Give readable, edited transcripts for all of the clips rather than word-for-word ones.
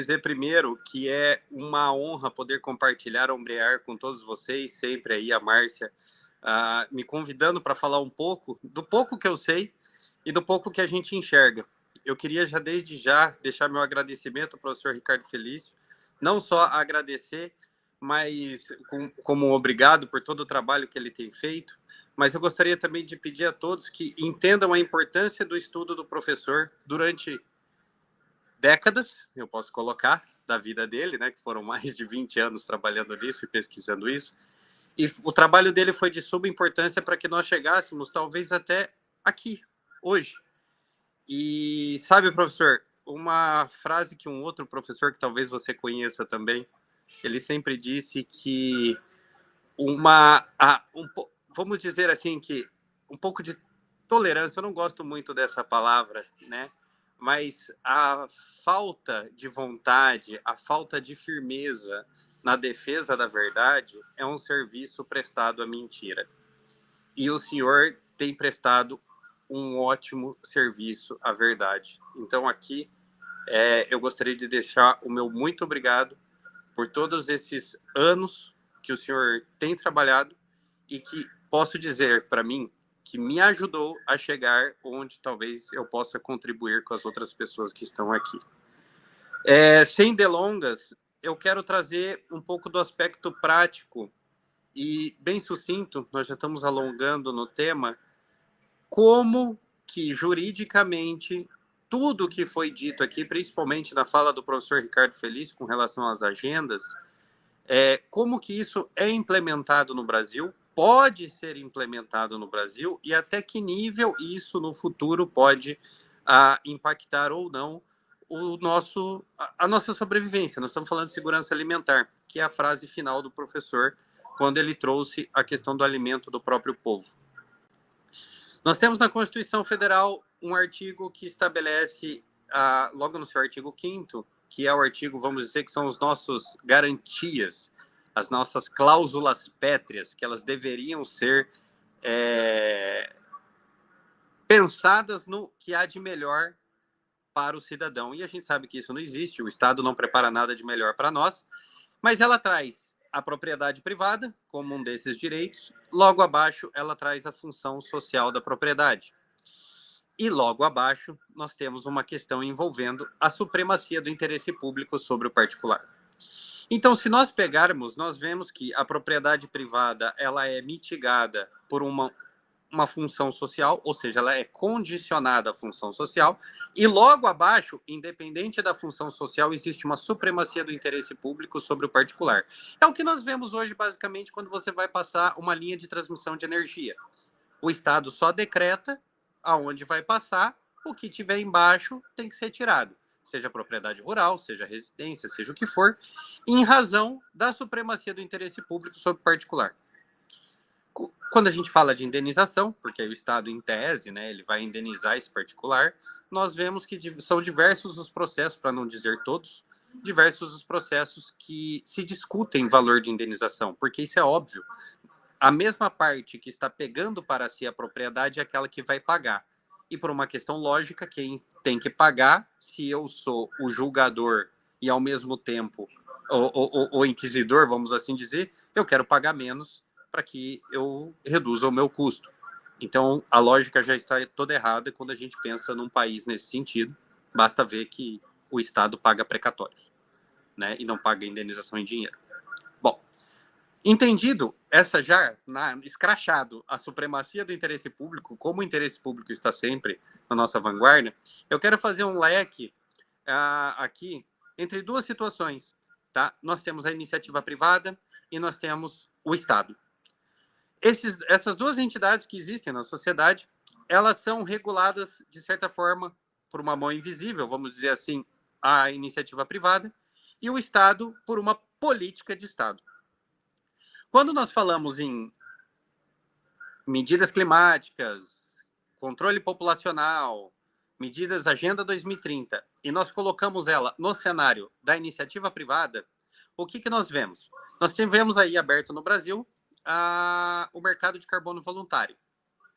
dizer primeiro que é uma honra poder compartilhar Ombrear com todos vocês, sempre aí a Márcia me convidando para falar um pouco do pouco que eu sei e do pouco que a gente enxerga. Eu queria já desde já deixar meu agradecimento ao professor Ricardo Felício, não só agradecer, mas como obrigado por todo o trabalho que ele tem feito, mas eu gostaria também de pedir a todos que entendam a importância do estudo do professor durante décadas, eu posso colocar, da vida dele, né, que foram mais de 20 anos trabalhando nisso e pesquisando isso. E o trabalho dele foi de suma importância para que nós chegássemos, talvez, até aqui, hoje. E sabe, professor, uma frase que um outro professor, que talvez você conheça também, ele sempre disse que vamos dizer assim, que um pouco de tolerância, eu não gosto muito dessa palavra, né? Mas a falta de vontade, a falta de firmeza na defesa da verdade é um serviço prestado à mentira. E o senhor tem prestado um ótimo serviço à verdade. Então, aqui, eu gostaria de deixar o meu muito obrigado por todos esses anos que o senhor tem trabalhado e que posso dizer para mim que me ajudou a chegar onde talvez eu possa contribuir com as outras pessoas que estão aqui. Sem delongas, eu quero trazer um pouco do aspecto prático e bem sucinto, nós já estamos alongando no tema, como que juridicamente tudo que foi dito aqui, principalmente na fala do professor Ricardo Felício com relação às agendas, como que isso é implementado no Brasil, pode ser implementado no Brasil e até que nível isso no futuro pode impactar ou não a nossa sobrevivência. Nós estamos falando de segurança alimentar, que é a frase final do professor quando ele trouxe a questão do alimento do próprio povo. Nós temos na Constituição Federal um artigo que estabelece, logo no seu artigo 5º, que é o artigo, vamos dizer, que são os nossos garantias, as nossas cláusulas pétreas, que elas deveriam ser pensadas no que há de melhor para o cidadão. E a gente sabe que isso não existe, o Estado não prepara nada de melhor para nós, mas ela traz a propriedade privada como um desses direitos, logo abaixo ela traz a função social da propriedade. E logo abaixo, nós temos uma questão envolvendo a supremacia do interesse público sobre o particular. Então, se nós pegarmos, nós vemos que a propriedade privada ela é mitigada por uma função social, ou seja, ela é condicionada à função social, e logo abaixo, independente da função social, existe uma supremacia do interesse público sobre o particular. É o que nós vemos hoje, basicamente, quando você vai passar uma linha de transmissão de energia. O Estado só decreta aonde vai passar, o que tiver embaixo tem que ser tirado, seja propriedade rural, seja residência, seja o que for, em razão da supremacia do interesse público sobre o particular. Quando a gente fala de indenização, porque aí o Estado, em tese, né, ele vai indenizar esse particular, nós vemos que são diversos os processos, para não dizer todos, diversos os processos que se discutem valor de indenização, porque isso é óbvio. A mesma parte que está pegando para si a propriedade é aquela que vai pagar. E por uma questão lógica, quem tem que pagar, se eu sou o julgador e ao mesmo tempo o inquisidor, vamos assim dizer, eu quero pagar menos para que eu reduza o meu custo. Então, a lógica já está toda errada quando a gente pensa num país nesse sentido. Basta ver que o Estado paga precatórios, né, e não paga indenização em dinheiro. Bom, entendido escrachado a supremacia do interesse público, como o interesse público está sempre na nossa vanguarda, eu quero fazer um leque aqui entre duas situações. Tá? Nós temos a iniciativa privada e nós temos o Estado. Essas duas entidades que existem na sociedade, elas são reguladas, de certa forma, por uma mão invisível, vamos dizer assim, a iniciativa privada, e o Estado por uma política de Estado. Quando nós falamos em medidas climáticas, controle populacional, medidas Agenda 2030, e nós colocamos ela no cenário da iniciativa privada, o que nós vemos? Nós tivemos aí aberto no Brasil o mercado de carbono voluntário.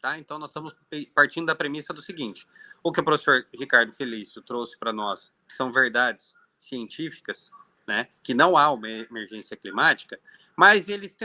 Tá? Então, nós estamos partindo da premissa do seguinte: o que o professor Ricardo Felício trouxe para nós, que são verdades científicas, né, que não há uma emergência climática, mas eles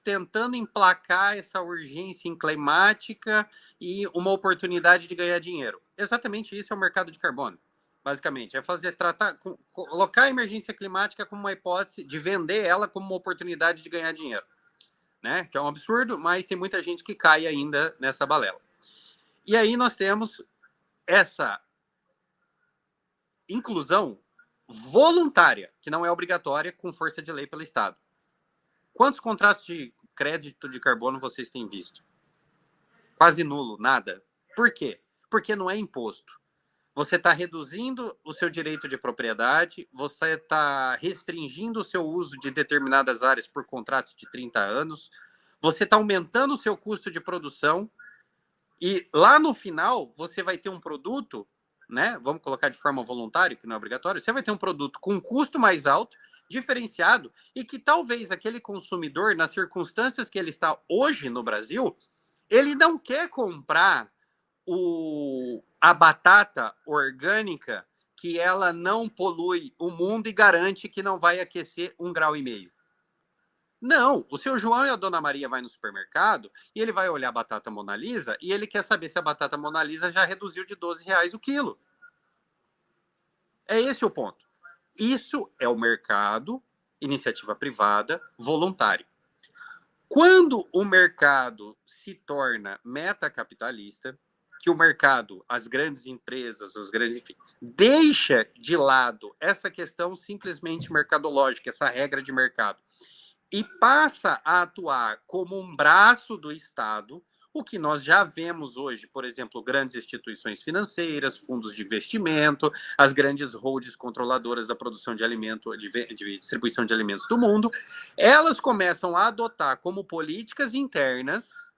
tentando emplacar essa urgência climática e uma oportunidade de ganhar dinheiro. Exatamente isso é o mercado de carbono, basicamente. É colocar a emergência climática como uma hipótese de vender ela como uma oportunidade de ganhar dinheiro, né? Que é um absurdo, mas tem muita gente que cai ainda nessa balela. E aí nós temos essa inclusão voluntária, que não é obrigatória, com força de lei pelo Estado. Quantos contratos de crédito de carbono vocês têm visto? Quase nulo, nada. Por quê? Porque não é imposto. Você está reduzindo o seu direito de propriedade, você está restringindo o seu uso de determinadas áreas por contratos de 30 anos, você está aumentando o seu custo de produção e lá no final você vai ter um produto, né? Vamos colocar de forma voluntária, que não é obrigatório, você vai ter um produto com custo mais alto, diferenciado, e que talvez aquele consumidor, nas circunstâncias que ele está hoje no Brasil, ele não quer comprar a batata orgânica que ela não polui o mundo e garante que não vai aquecer 1,5 graus. Não, o seu João e a dona Maria vai no supermercado e ele vai olhar a batata Mona Lisa e ele quer saber se a batata Mona Lisa já reduziu de R$ 12 o quilo. É esse o ponto. Isso é o mercado, iniciativa privada, voluntário. Quando o mercado se torna metacapitalista, que o mercado, as grandes empresas, enfim, deixa de lado essa questão simplesmente mercadológica, essa regra de mercado, e passa a atuar como um braço do Estado, o que nós já vemos hoje, por exemplo, grandes instituições financeiras, fundos de investimento, as grandes holdings controladoras da produção de alimento, de distribuição de alimentos do mundo, elas começam a adotar como políticas internas,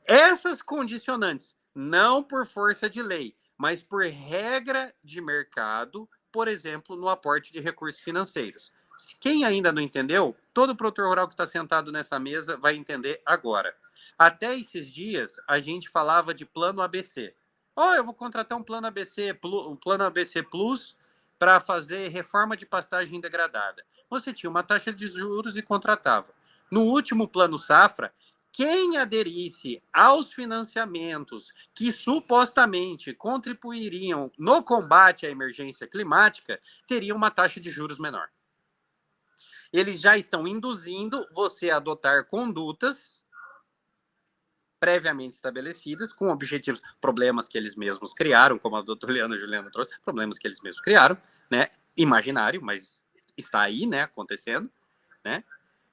essas condicionantes, não por força de lei, mas por regra de mercado, por exemplo, no aporte de recursos financeiros. Quem ainda não entendeu, todo produtor rural que está sentado nessa mesa vai entender agora. Até esses dias, a gente falava de plano ABC. Eu vou contratar um plano ABC Plus para fazer reforma de pastagem degradada. Você tinha uma taxa de juros e contratava. No último plano safra, quem aderisse aos financiamentos que supostamente contribuiriam no combate à emergência climática teria uma taxa de juros menor. Eles já estão induzindo você a adotar condutas previamente estabelecidas com objetivos, problemas que eles mesmos criaram, como a doutora Juliana trouxe, problemas que eles mesmos criaram, né? Imaginário, mas está aí, né? Acontecendo, né?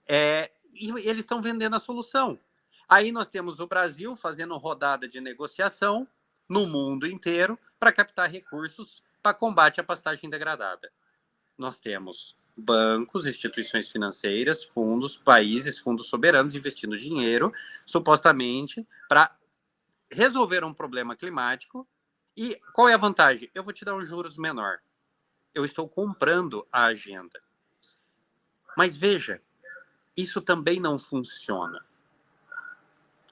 E eles estão vendendo a solução. Aí nós temos o Brasil fazendo rodada de negociação no mundo inteiro para captar recursos para combate à pastagem degradada. Nós temos bancos, instituições financeiras, fundos, países, fundos soberanos investindo dinheiro, supostamente, para resolver um problema climático. E qual é a vantagem? Eu vou te dar um juros menor. Eu estou comprando a agenda. Mas veja, isso também não funciona.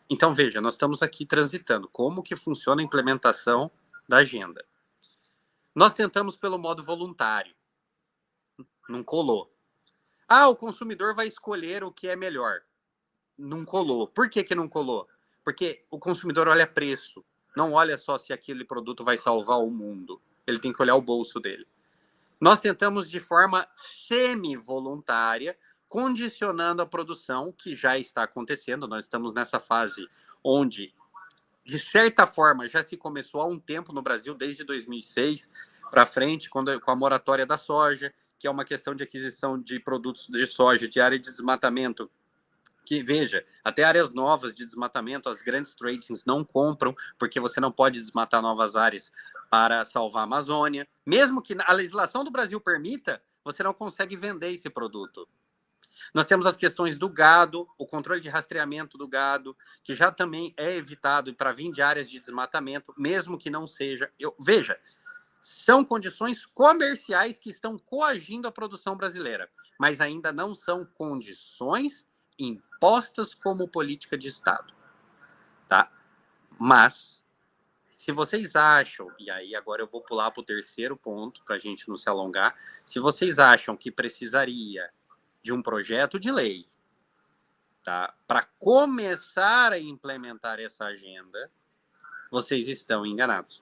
Então, veja, nós estamos aqui transitando. Como que funciona a implementação da agenda? Nós tentamos pelo modo voluntário. Não colou. O consumidor vai escolher o que é melhor. Não colou. Por que não colou? Porque o consumidor olha preço. Não olha só se aquele produto vai salvar o mundo. Ele tem que olhar o bolso dele. Nós tentamos de forma semi-voluntária, condicionando a produção, que já está acontecendo. Nós estamos nessa fase onde, de certa forma, já se começou há um tempo no Brasil, desde 2006 para frente, com a moratória da soja, que é uma questão de aquisição de produtos de soja, de área de desmatamento, que, veja, até áreas novas de desmatamento, as grandes tradings não compram, porque você não pode desmatar novas áreas para salvar a Amazônia. Mesmo que a legislação do Brasil permita, você não consegue vender esse produto. Nós temos as questões do gado, o controle de rastreamento do gado, que já também é evitado para vir de áreas de desmatamento, mesmo que não seja. Veja, são condições comerciais que estão coagindo a produção brasileira, mas ainda não são condições impostas como política de Estado. Tá? Mas Se vocês acham, e aí agora eu vou pular para o terceiro ponto, para a gente não se alongar, se vocês acham que precisaria de um projeto de lei, tá, para começar a implementar essa agenda, vocês estão enganados.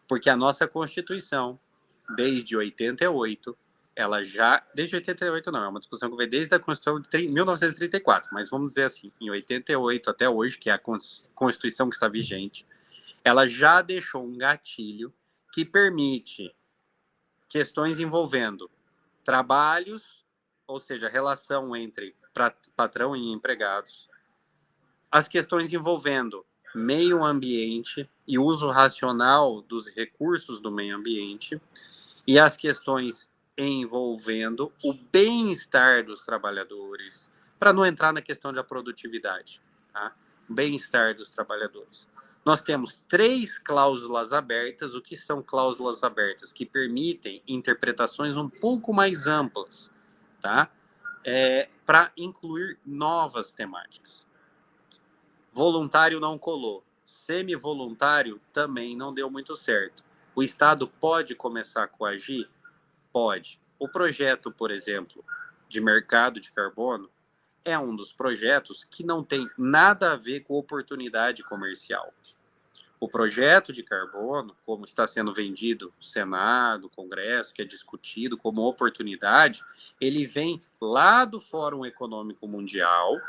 Porque a nossa Constituição, desde 88, ela já... Desde 88 não, é uma discussão que veio desde a Constituição de 1934, mas vamos dizer assim, em 88 até hoje, que é a Constituição que está vigente, ela já deixou um gatilho que permite questões envolvendo trabalhos, ou seja, relação entre patrão e empregados, as questões envolvendo meio ambiente e uso racional dos recursos do meio ambiente, e as questões envolvendo o bem-estar dos trabalhadores, para não entrar na questão da produtividade, tá? Bem-estar dos trabalhadores. Nós temos 3 cláusulas abertas. O que são cláusulas abertas? Que permitem interpretações um pouco mais amplas, tá? Para incluir novas temáticas. Voluntário não colou. Semi-voluntário também não deu muito certo. O Estado pode começar a coagir? Pode. O projeto, por exemplo, de mercado de carbono é um dos projetos que não tem nada a ver com oportunidade comercial. O projeto de carbono, como está sendo vendido no Senado, Congresso, que é discutido como oportunidade, ele vem lá do Fórum Econômico Mundial.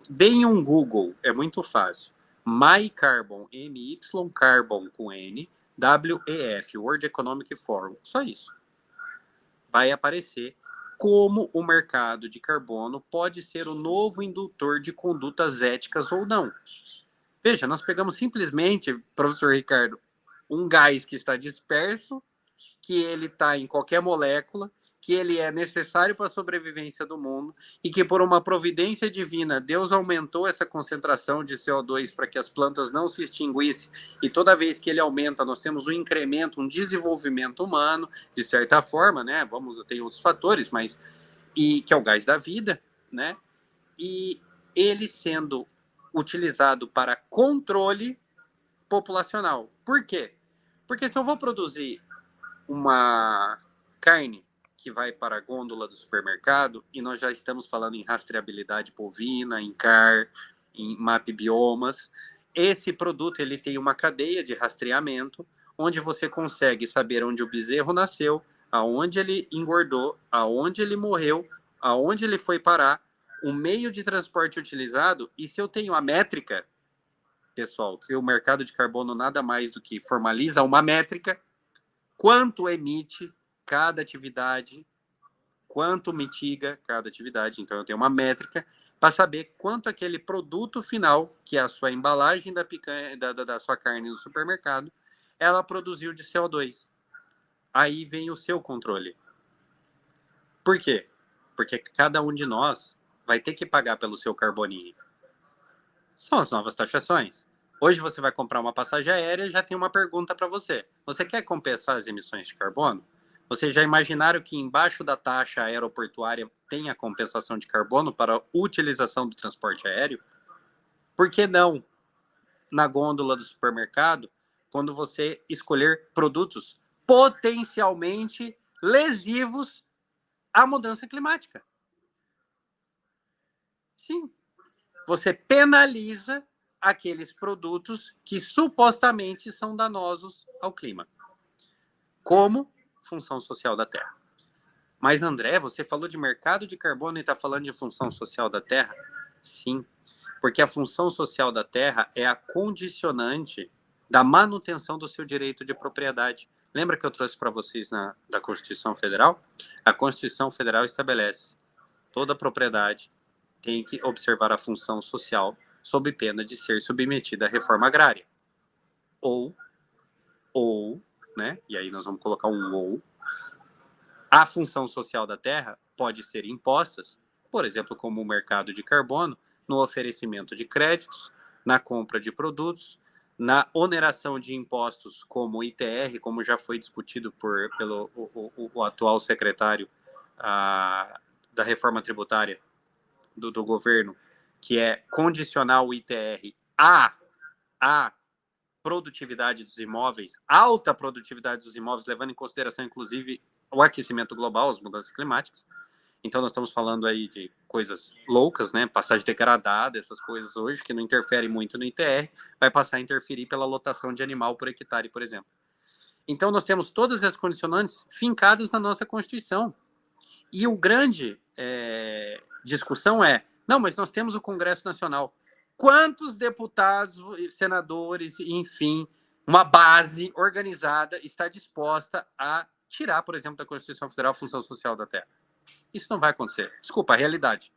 Deem um Google, é muito fácil. MyCarbon, M-Y-Carbon com N, WEF, World Economic Forum. Só isso. Vai aparecer como o mercado de carbono pode ser o novo indutor de condutas éticas ou não. Veja, nós pegamos simplesmente, professor Ricardo, um gás que está disperso, que ele está em qualquer molécula, que ele é necessário para a sobrevivência do mundo e que, por uma providência divina, Deus aumentou essa concentração de CO2 para que as plantas não se extinguissem, e toda vez que ele aumenta, nós temos um incremento, um desenvolvimento humano, de certa forma, né? Vamos ter outros fatores, mas que é o gás da vida, né? E ele sendo utilizado para controle populacional. Por quê? Porque se eu vou produzir uma carne que vai para a gôndola do supermercado, e nós já estamos falando em rastreabilidade bovina, em CAR, em MAP biomas, esse produto ele tem uma cadeia de rastreamento, onde você consegue saber onde o bezerro nasceu, aonde ele engordou, aonde ele morreu, aonde ele foi parar, o meio de transporte utilizado, e se eu tenho a métrica, pessoal, que o mercado de carbono nada mais do que formaliza uma métrica, quanto emite cada atividade, quanto mitiga cada atividade. Então, eu tenho uma métrica para saber quanto aquele produto final, que é a sua embalagem da picanha, da sua carne no supermercado, ela produziu de CO2. Aí vem o seu controle. Por quê? Porque cada um de nós vai ter que pagar pelo seu carboninho. São as novas taxações. Hoje você vai comprar uma passagem aérea e já tem uma pergunta para você. Você quer compensar as emissões de carbono? Vocês já imaginaram que embaixo da taxa aeroportuária tem a compensação de carbono para a utilização do transporte aéreo? Por que não na gôndola do supermercado, quando você escolher produtos potencialmente lesivos à mudança climática? Sim. Você penaliza aqueles produtos que supostamente são danosos ao clima, como função social da Terra. Mas, André, você falou de mercado de carbono e está falando de função social da Terra? Sim, porque a função social da Terra é a condicionante da manutenção do seu direito de propriedade. Lembra que eu trouxe para vocês da Constituição Federal? A Constituição Federal estabelece toda propriedade tem que observar a função social sob pena de ser submetida à reforma agrária. Ou, né? E aí nós vamos colocar um ou. A função social da terra pode ser impostas, por exemplo, como o mercado de carbono, no oferecimento de créditos, na compra de produtos, na oneração de impostos como o ITR, como já foi discutido pelo o atual secretário da reforma tributária do governo, que é condicionar o ITR a produtividade dos imóveis, alta produtividade dos imóveis, levando em consideração, inclusive, o aquecimento global, as mudanças climáticas. Então, nós estamos falando aí de coisas loucas, né? Pastagem degradada, essas coisas hoje, que não interferem muito no ITR, vai passar a interferir pela lotação de animal por hectare, por exemplo. Então, nós temos todas as condicionantes fincadas na nossa Constituição. E o grande discussão é, não, mas nós temos o Congresso Nacional. Quantos deputados, senadores, enfim, uma base organizada está disposta a tirar, por exemplo, da Constituição Federal a função social da terra? Isso não vai acontecer. Desculpa, a realidade.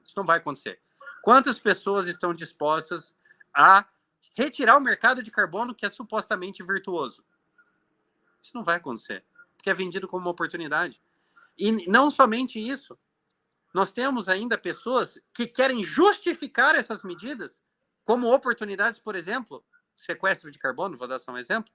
Isso não vai acontecer. Quantas pessoas estão dispostas a retirar o mercado de carbono que é supostamente virtuoso? Isso não vai acontecer, porque é vendido como uma oportunidade. E não somente isso. Nós temos ainda pessoas que querem justificar essas medidas como oportunidades, por exemplo, sequestro de carbono, vou dar só um exemplo,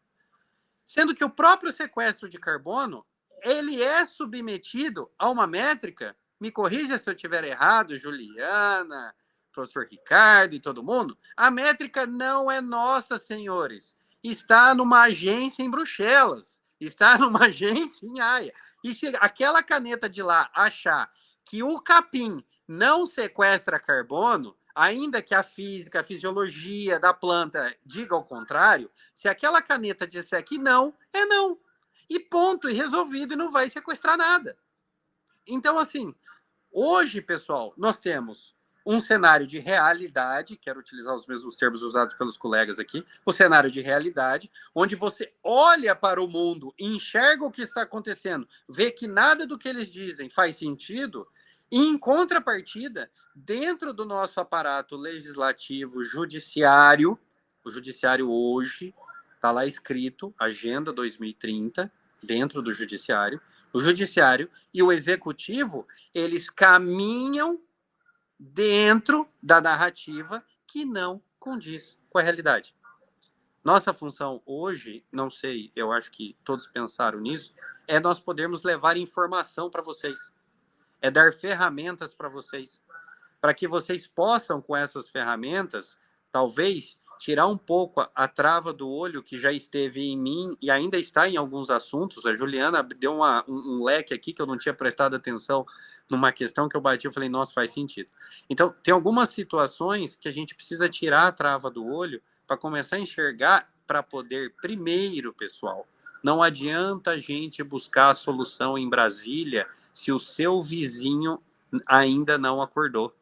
sendo que o próprio sequestro de carbono ele é submetido a uma métrica, me corrija se eu estiver errado, Juliana, professor Ricardo e todo mundo, a métrica não é nossa, senhores. Está numa agência em Bruxelas, está numa agência em Haia. E se aquela caneta de lá achar que o capim não sequestra carbono, ainda que a física, a fisiologia da planta diga ao contrário, se aquela caneta disser que não, é não. E ponto, e resolvido, e não vai sequestrar nada. Então, assim, hoje, pessoal, nós temos um cenário de realidade, quero utilizar os mesmos termos usados pelos colegas aqui, o cenário de realidade, onde você olha para o mundo, enxerga o que está acontecendo, vê que nada do que eles dizem faz sentido, e em contrapartida, dentro do nosso aparato legislativo, judiciário, o judiciário hoje, está lá escrito, Agenda 2030, dentro do judiciário, o judiciário e o executivo, eles caminham dentro da narrativa que não condiz com a realidade. Nossa função hoje, não sei, eu acho que todos pensaram nisso, é nós podermos levar informação para vocês, é dar ferramentas para vocês, para que vocês possam, com essas ferramentas, talvez tirar um pouco a trava do olho que já esteve em mim e ainda está em alguns assuntos. A Juliana deu um leque aqui que eu não tinha prestado atenção numa questão que eu bati, eu falei, nossa, faz sentido. Então, tem algumas situações que a gente precisa tirar a trava do olho para começar a enxergar, para poder, primeiro, pessoal, não adianta a gente buscar a solução em Brasília se o seu vizinho ainda não acordou.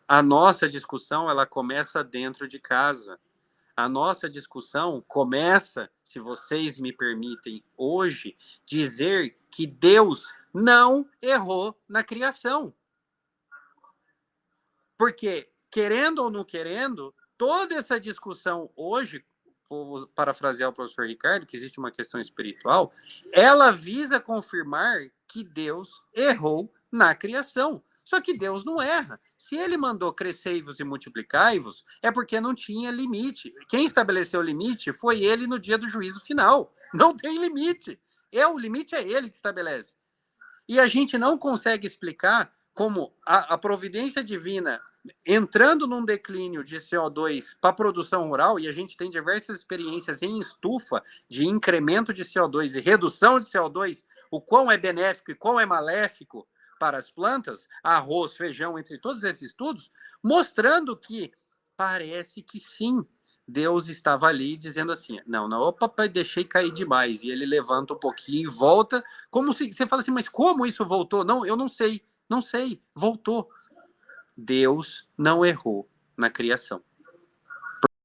A nossa discussão, ela começa dentro de casa. A nossa discussão começa, se vocês me permitem hoje, dizer que Deus não errou na criação. Porque, querendo ou não querendo, toda essa discussão hoje, vou parafrasear o professor Ricardo, que existe uma questão espiritual, ela visa confirmar que Deus errou na criação. Só que Deus não erra. Se ele mandou crescei-vos e multiplicai-vos, é porque não tinha limite. Quem estabeleceu o limite foi ele no dia do juízo final. Não tem limite. O limite é ele que estabelece. E a gente não consegue explicar como a providência divina entrando num declínio de CO2 para a produção rural, e a gente tem diversas experiências em estufa de incremento de CO2 e redução de CO2, o quão é benéfico e quão é maléfico para as plantas, arroz, feijão, entre todos esses estudos, mostrando que parece que sim, Deus estava ali dizendo assim, não, opa, deixei cair demais, e ele levanta um pouquinho e volta, como se você fala assim, mas como isso voltou? Não, eu não sei, voltou. Deus não errou na criação.